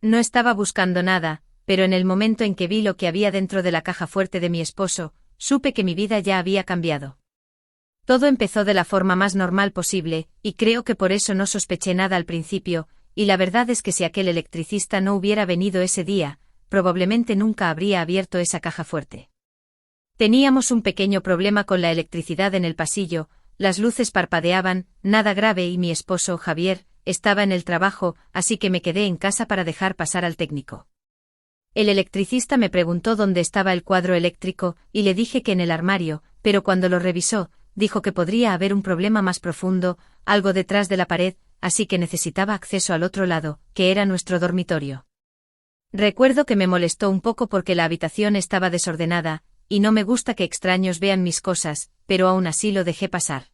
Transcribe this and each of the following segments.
No estaba buscando nada, pero en el momento en que vi lo que había dentro de la caja fuerte de mi esposo, supe que mi vida ya había cambiado. Todo empezó de la forma más normal posible, y creo que por eso no sospeché nada al principio, y la verdad es que si aquel electricista no hubiera venido ese día, probablemente nunca habría abierto esa caja fuerte. Teníamos un pequeño problema con la electricidad en el pasillo, las luces parpadeaban, nada grave y mi esposo, Javier, estaba en el trabajo, así que me quedé en casa para dejar pasar al técnico. El electricista me preguntó dónde estaba el cuadro eléctrico, y le dije que en el armario, pero cuando lo revisó, dijo que podría haber un problema más profundo, algo detrás de la pared, así que necesitaba acceso al otro lado, que era nuestro dormitorio. Recuerdo que me molestó un poco porque la habitación estaba desordenada, y no me gusta que extraños vean mis cosas, pero aún así lo dejé pasar.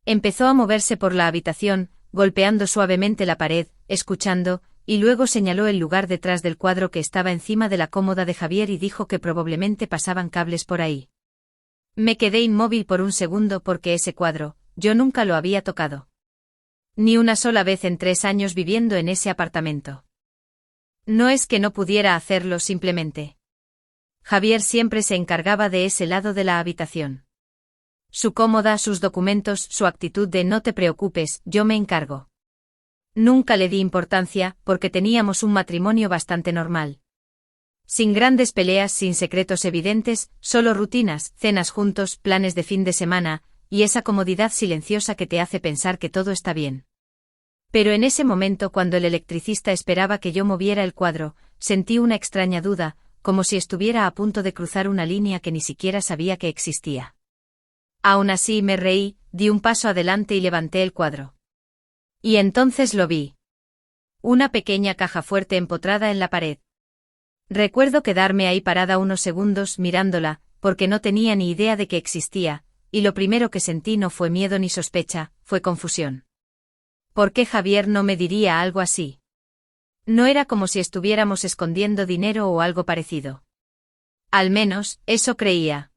Empezó a moverse por la habitación, golpeando suavemente la pared, escuchando, y luego señaló el lugar detrás del cuadro que estaba encima de la cómoda de Javier y dijo que probablemente pasaban cables por ahí. Me quedé inmóvil por un segundo porque ese cuadro, yo nunca lo había tocado. Ni una sola vez en 3 años viviendo en ese apartamento. No es que no pudiera hacerlo simplemente. Javier siempre se encargaba de ese lado de la habitación. Su cómoda, sus documentos, su actitud de no te preocupes, yo me encargo. Nunca le di importancia, porque teníamos un matrimonio bastante normal. Sin grandes peleas, sin secretos evidentes, solo rutinas, cenas juntos, planes de fin de semana, y esa comodidad silenciosa que te hace pensar que todo está bien. Pero en ese momento cuando el electricista esperaba que yo moviera el cuadro, sentí una extraña duda, como si estuviera a punto de cruzar una línea que ni siquiera sabía que existía. Aún así me reí, di un paso adelante y levanté el cuadro. Y entonces lo vi. Una pequeña caja fuerte empotrada en la pared. Recuerdo quedarme ahí parada unos segundos mirándola, porque no tenía ni idea de que existía, y lo primero que sentí no fue miedo ni sospecha, fue confusión. ¿Por qué Javier no me diría algo así? No era como si estuviéramos escondiendo dinero o algo parecido. Al menos, eso creía.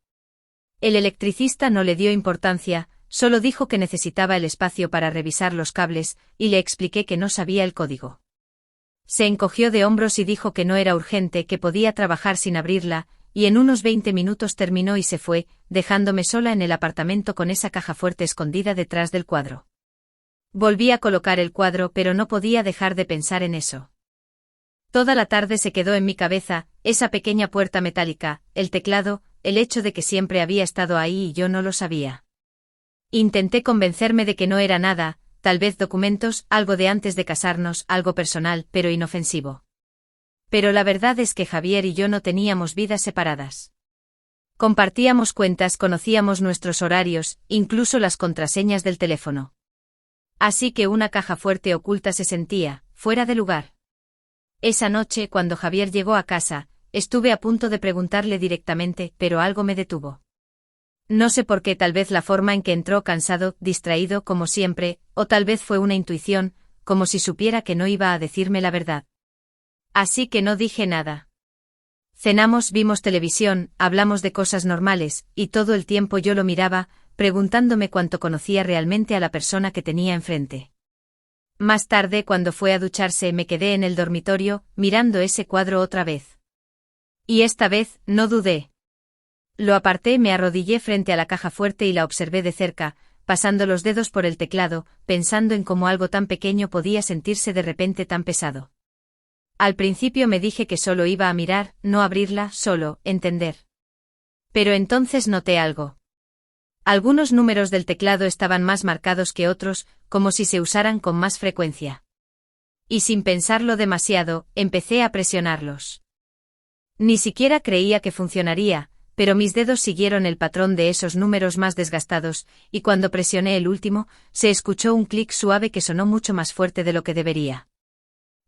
El electricista no le dio importancia, solo dijo que necesitaba el espacio para revisar los cables, y le expliqué que no sabía el código. Se encogió de hombros y dijo que no era urgente, que podía trabajar sin abrirla, y en unos 20 minutos terminó y se fue, dejándome sola en el apartamento con esa caja fuerte escondida detrás del cuadro. Volví a colocar el cuadro, pero no podía dejar de pensar en eso. Toda la tarde se quedó en mi cabeza, esa pequeña puerta metálica, el teclado, el hecho de que siempre había estado ahí y yo no lo sabía. Intenté convencerme de que no era nada, tal vez documentos, algo de antes de casarnos, algo personal, pero inofensivo. Pero la verdad es que Javier y yo no teníamos vidas separadas. Compartíamos cuentas, conocíamos nuestros horarios, incluso las contraseñas del teléfono. Así que una caja fuerte oculta se sentía, fuera de lugar. Esa noche, cuando Javier llegó a casa, estuve a punto de preguntarle directamente, pero algo me detuvo. No sé por qué, tal vez la forma en que entró cansado, distraído como siempre, o tal vez fue una intuición, como si supiera que no iba a decirme la verdad. Así que no dije nada. Cenamos, vimos televisión, hablamos de cosas normales, y todo el tiempo yo lo miraba, preguntándome cuánto conocía realmente a la persona que tenía enfrente. Más tarde, cuando fue a ducharse, me quedé en el dormitorio, mirando ese cuadro otra vez. Y esta vez, no dudé. Lo aparté, me arrodillé frente a la caja fuerte y la observé de cerca, pasando los dedos por el teclado, pensando en cómo algo tan pequeño podía sentirse de repente tan pesado. Al principio me dije que solo iba a mirar, no abrirla, solo, entender. Pero entonces noté algo. Algunos números del teclado estaban más marcados que otros, como si se usaran con más frecuencia. Y sin pensarlo demasiado, empecé a presionarlos. Ni siquiera creía que funcionaría, pero mis dedos siguieron el patrón de esos números más desgastados, y cuando presioné el último, se escuchó un clic suave que sonó mucho más fuerte de lo que debería.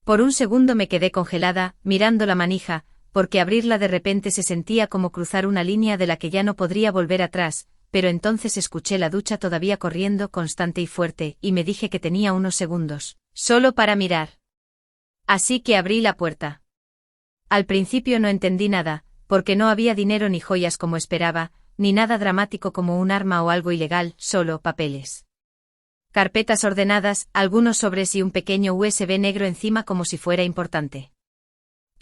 Por un segundo me quedé congelada, mirando la manija, porque abrirla de repente se sentía como cruzar una línea de la que ya no podría volver atrás, pero entonces escuché la ducha todavía corriendo constante y fuerte, y me dije que tenía unos segundos, solo para mirar. Así que abrí la puerta. Al principio no entendí nada, porque no había dinero ni joyas como esperaba, ni nada dramático como un arma o algo ilegal, solo papeles. Carpetas ordenadas, algunos sobres y un pequeño USB negro encima como si fuera importante.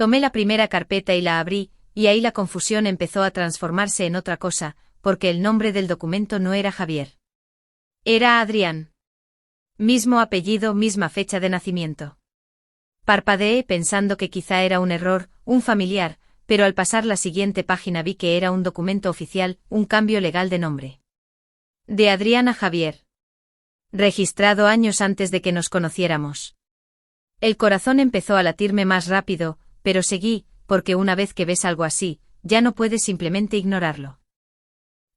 Tomé la primera carpeta y la abrí, y ahí la confusión empezó a transformarse en otra cosa, porque el nombre del documento no era Javier. Era Adrián. Mismo apellido, misma fecha de nacimiento. Parpadeé pensando que quizá era un error, un familiar, pero al pasar la siguiente página vi que era un documento oficial, un cambio legal de nombre. De Adrián a Javier. Registrado años antes de que nos conociéramos. El corazón empezó a latirme más rápido, pero seguí, porque una vez que ves algo así, ya no puedes simplemente ignorarlo.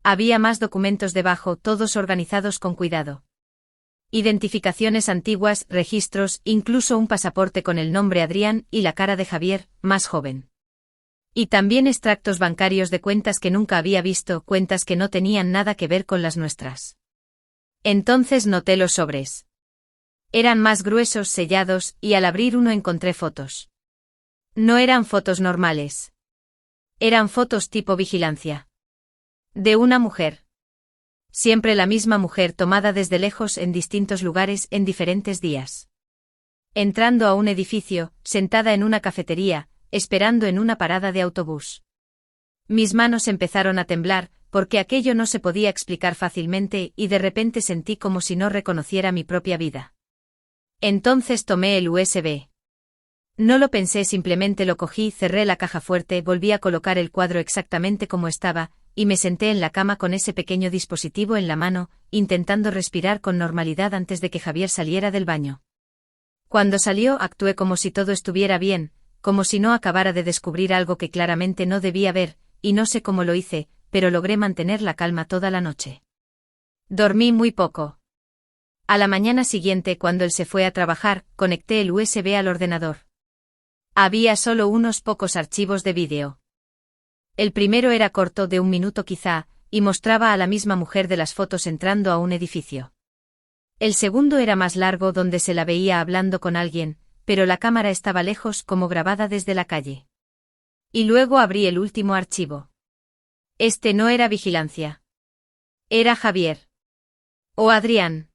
Había más documentos debajo, todos organizados con cuidado. Identificaciones antiguas, registros, incluso un pasaporte con el nombre Adrián y la cara de Javier, más joven. Y también extractos bancarios de cuentas que nunca había visto, cuentas que no tenían nada que ver con las nuestras. Entonces noté los sobres. Eran más gruesos, sellados, y al abrir uno encontré fotos. No eran fotos normales. Eran fotos tipo vigilancia. De una mujer. Siempre la misma mujer tomada desde lejos en distintos lugares en diferentes días. Entrando a un edificio, sentada en una cafetería, esperando en una parada de autobús. Mis manos empezaron a temblar, porque aquello no se podía explicar fácilmente y de repente sentí como si no reconociera mi propia vida. Entonces tomé el USB. No lo pensé, simplemente lo cogí, cerré la caja fuerte, volví a colocar el cuadro exactamente como estaba, y me senté en la cama con ese pequeño dispositivo en la mano, intentando respirar con normalidad antes de que Javier saliera del baño. Cuando salió, actué como si todo estuviera bien, como si no acabara de descubrir algo que claramente no debía ver, y no sé cómo lo hice, pero logré mantener la calma toda la noche. Dormí muy poco. A la mañana siguiente, cuando él se fue a trabajar, conecté el USB al ordenador. Había solo unos pocos archivos de vídeo. El primero era corto, de 1 minuto quizá, y mostraba a la misma mujer de las fotos entrando a un edificio. El segundo era más largo, donde se la veía hablando con alguien, pero la cámara estaba lejos, como grabada desde la calle. Y luego abrí el último archivo. Este no era vigilancia. Era Javier. O Adrián.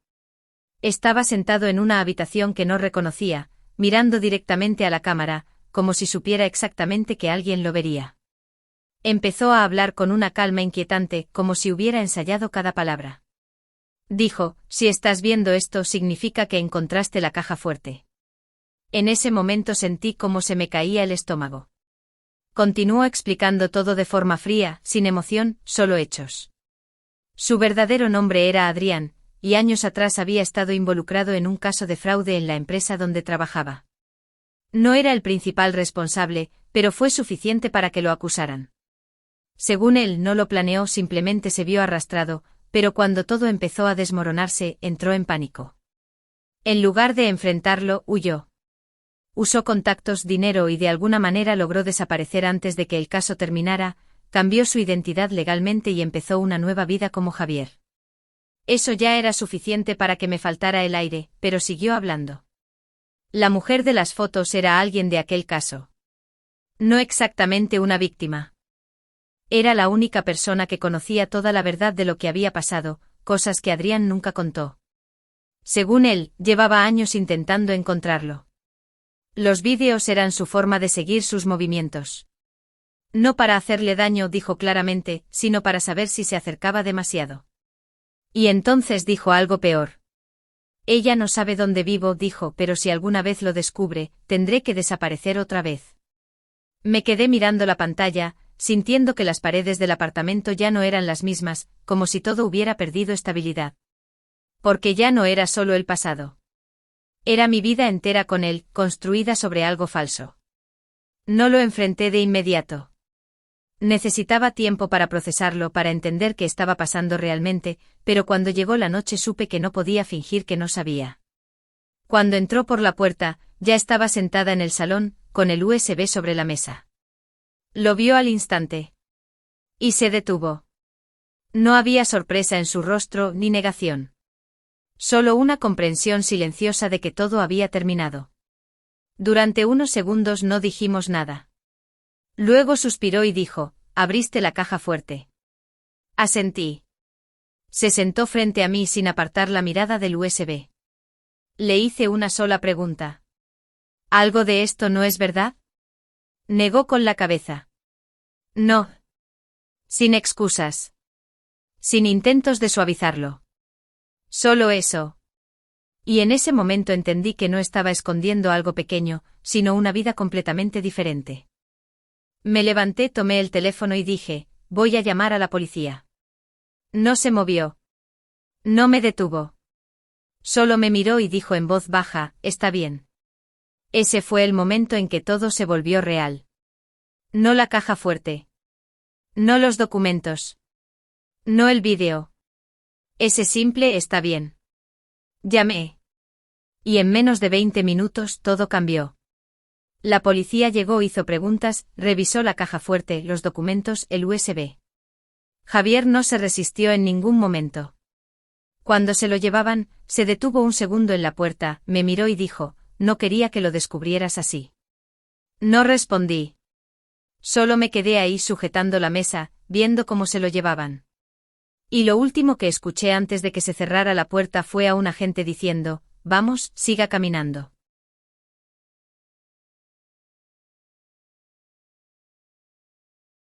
Estaba sentado en una habitación que no reconocía, mirando directamente a la cámara, como si supiera exactamente que alguien lo vería. Empezó a hablar con una calma inquietante, como si hubiera ensayado cada palabra. Dijo: si estás viendo esto, significa que encontraste la caja fuerte. En ese momento sentí como se me caía el estómago. Continuó explicando todo de forma fría, sin emoción, solo hechos. Su verdadero nombre era Adrián, y años atrás había estado involucrado en un caso de fraude en la empresa donde trabajaba. No era el principal responsable, pero fue suficiente para que lo acusaran. Según él, no lo planeó, simplemente se vio arrastrado, pero cuando todo empezó a desmoronarse, entró en pánico. En lugar de enfrentarlo, huyó. Usó contactos, dinero y de alguna manera logró desaparecer antes de que el caso terminara, cambió su identidad legalmente y empezó una nueva vida como Javier. Eso ya era suficiente para que me faltara el aire, pero siguió hablando. La mujer de las fotos era alguien de aquel caso. No exactamente una víctima. Era la única persona que conocía toda la verdad de lo que había pasado, cosas que Adrián nunca contó. Según él, llevaba años intentando encontrarlo. Los vídeos eran su forma de seguir sus movimientos. No para hacerle daño, dijo claramente, sino para saber si se acercaba demasiado. Y entonces dijo algo peor. Ella no sabe dónde vivo, dijo, pero si alguna vez lo descubre, tendré que desaparecer otra vez. Me quedé mirando la pantalla, sintiendo que las paredes del apartamento ya no eran las mismas, como si todo hubiera perdido estabilidad. Porque ya no era solo el pasado. Era mi vida entera con él, construida sobre algo falso. No lo enfrenté de inmediato. Necesitaba tiempo para procesarlo, para entender qué estaba pasando realmente, pero cuando llegó la noche supe que no podía fingir que no sabía. Cuando entró por la puerta, ya estaba sentada en el salón, con el USB sobre la mesa. Lo vio al instante. Y se detuvo. No había sorpresa en su rostro ni negación. Solo una comprensión silenciosa de que todo había terminado. Durante unos segundos no dijimos nada. Luego suspiró y dijo: abriste la caja fuerte. Asentí. Se sentó frente a mí sin apartar la mirada del USB. Le hice una sola pregunta. ¿Algo de esto no es verdad? Negó con la cabeza. No. Sin excusas. Sin intentos de suavizarlo. Solo eso. Y en ese momento entendí que no estaba escondiendo algo pequeño, sino una vida completamente diferente. Me levanté, tomé el teléfono y dije, voy a llamar a la policía. No se movió. No me detuvo. Solo me miró y dijo en voz baja, está bien. Ese fue el momento en que todo se volvió real. No la caja fuerte. No los documentos. No el vídeo. Ese simple está bien. Llamé. Y en menos de 20 minutos todo cambió. La policía llegó, hizo preguntas, revisó la caja fuerte, los documentos, el USB. Javier no se resistió en ningún momento. Cuando se lo llevaban, se detuvo un segundo en la puerta, me miró y dijo, no quería que lo descubrieras así. No respondí. Solo me quedé ahí sujetando la mesa, viendo cómo se lo llevaban. Y lo último que escuché antes de que se cerrara la puerta fue a un agente diciendo, vamos, siga caminando.